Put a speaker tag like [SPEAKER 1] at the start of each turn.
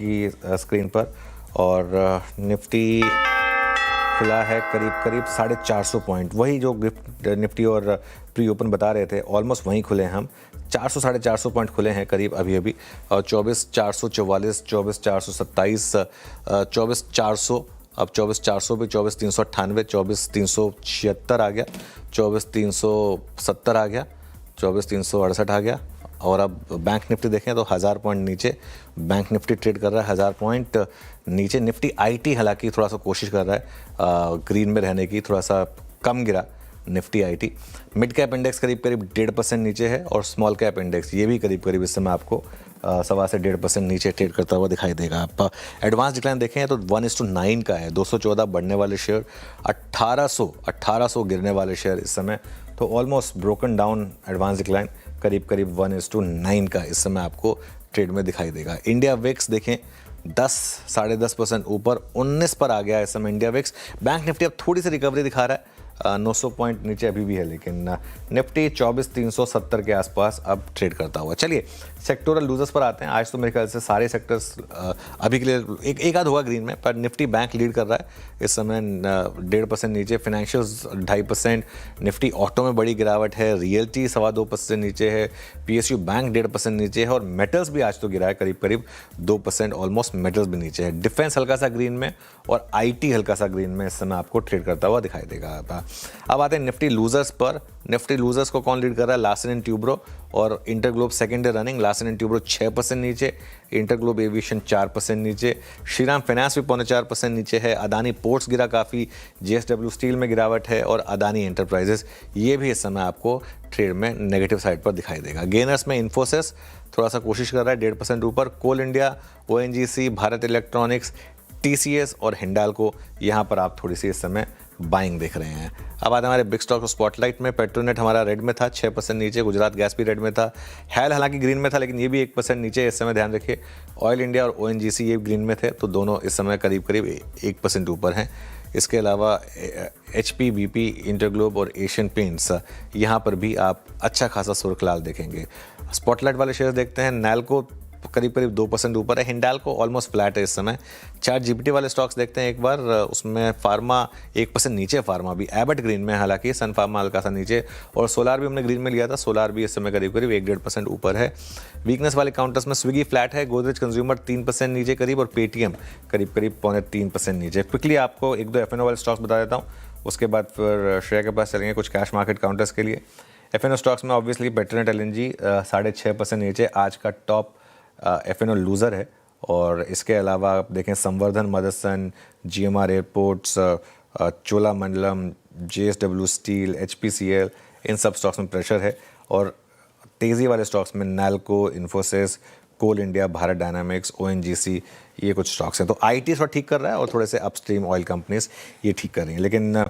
[SPEAKER 1] आपकी स्क्रीन पर। और निफ्टी खुला है करीब करीब 450 पॉइंट, वही जो निफ्टी और प्री ओपन बता रहे थे, ऑलमोस्ट वहीं खुले हैं हम। 400 450 पॉइंट खुले हैं करीब अभी अभी। और 24,444, 24,427, 24,400, अब 24,400 भी, 24,398, 24,376 आ गया, 24,370 आ गया, 24,368 आ गया। और अब बैंक निफ्टी देखें तो 1000 पॉइंट नीचे बैंक निफ्टी ट्रेड कर रहा है, 1000 पॉइंट नीचे। निफ्टी आईटी हालांकि थोड़ा सा कोशिश कर रहा है ग्रीन में रहने की, थोड़ा सा कम गिरा Nifty IT. Mid cap index करीब करीब 1.5% नीचे है, और स्मॉल कैप इंडेक्स ये भी करीब करीब इस समय आपको 1.25 से 1.5% नीचे ट्रेड करता हुआ दिखाई देगा। आप एडवांस डिक्लाइन देखें तो 1:9 का है, 214 बढ़ने वाले शेयर, 1800 गिरने वाले शेयर इस समय। तो almost broken down advance decline करीब करीब 1:9 का इस समय आपको ट्रेड में दिखाई देगा। इंडिया विक्स देखें 10-10.5% ऊपर 19 पर आ गया इस समय इंडिया विक्स। बैंक निफ्टी अब थोड़ी सी रिकवरी दिखा रहा है, 900 पॉइंट नीचे अभी भी है, लेकिन निफ्टी 24,370 के आसपास अब ट्रेड करता हुआ। चलिए सेक्टोरल लूजर्स पर आते हैं। आज तो मेरे ख्याल से सारे सेक्टर्स अभी के लिए एक आध हुआ ग्रीन में, पर निफ्टी बैंक लीड कर रहा है इस समय 1.5% नीचे, फाइनेंशियल्स 2.5%, निफ्टी ऑटो में बड़ी गिरावट है, रियल्टी 2.25% नीचे है, पीएसयू बैंक 1.5% नीचे है, और मेटल्स भी आज तो गिरा है करीब करीब 2%, ऑलमोस्ट मेटल्स भी नीचे है। डिफेंस हल्का सा ग्रीन में और आईटी हल्का सा ग्रीन में इस समय आपको ट्रेड करता हुआ दिखाई देगा। अब आते हैं निफ्टी लूजर्स पर। निफ्टी लूजर्स को कौन लीड कर रहा है? लार्सन एंड ट्यूब्रो और InterGlobe second day running. Larsen and Toubro 6% नीचे, इंटरग्लोब एविएशन 4% नीचे, श्रीराम फाइनेंस भी 0.4% नीचे है, अदानी पोर्ट्स गिरा काफ़ी, जेएसडब्ल्यू स्टील में गिरावट है, और अदानी एंटरप्राइजेस ये भी इस समय आपको ट्रेड में नेगेटिव साइड पर दिखाई देगा। गेनर्स में इन्फोसिस थोड़ा सा कोशिश कर रहा है 1.5% ऊपर, Coal India, ONGC, Bharat electronics, TCS और हिंडाल्को, यहाँ पर आप थोड़ी सी इस समय बाइंग देख रहे हैं। अब आते हमारे बिग स्टॉक स्पॉटलाइट में। पेट्रोनेट हमारा रेड में था 6% नीचे, गुजरात गैस भी रेड में था, हैल हालांकि ग्रीन में था लेकिन ये भी 1% नीचे इस समय, ध्यान रखिए। ऑयल इंडिया और ओएनजीसी ये ग्रीन में थे, तो दोनों इस समय करीब करीब 1% ऊपर हैं। इसके अलावा एचपी, बीपी, इंटरग्लोब और एशियन पेंट्स, यहाँ पर भी आप अच्छा खासा सुर्ख लाल देखेंगे। स्पॉटलाइट वाले शेयर देखते हैं। नैल्को करीब करीब 2% ऊपर है, हिंडाल्को ऑलमोस्ट फ्लैट है इस समय। चार्ट जीपीटी वाले स्टॉक्स देखते हैं एक बार, उसमें फार्मा 1% नीचे, फार्मा भी, एबट ग्रीन में हालांकि, सन फार्मा हल्का सा नीचे, और सोलार भी हमने ग्रीन में लिया था, सोलार भी इस समय करीब करीब 1-1.5% ऊपर है। वीकनेस वाले काउंटर्स में स्विगी फ्लैट है, गोदरेज कंज्यूमर 3% नीचे करीब, और पेटीएम करीब करीब 2.25% नीचे। क्विकली आपको एक दो एफएनओ वाले स्टॉक्स बता देता हूँ, उसके बाद फिर श्रेया के पास चलेंगे कुछ कैश मार्केट काउंटर्स के लिए। एफएनओ स्टॉक्स में ऑब्वियसली पेट्रोनेट एलएनजी 6.5% नीचे, आज का टॉप एफएनओ लूज़र है। और इसके अलावा आप देखें Samvardhana Motherson, GMR airports, Cholamandalam, JSW steel, HPCL, इन सब स्टॉक्स में प्रेशर है। और तेज़ी वाले स्टॉक्स में नैल्को, इन्फोसिस, कोल इंडिया, भारत डायनामिक्स, ओएनजीसी, ये कुछ स्टॉक्स हैं। तो आईटी थोड़ा ठीक कर रहा है, और थोड़े से अपस्ट्रीम ऑयल कंपनीज ये ठीक कर रही हैं। लेकिन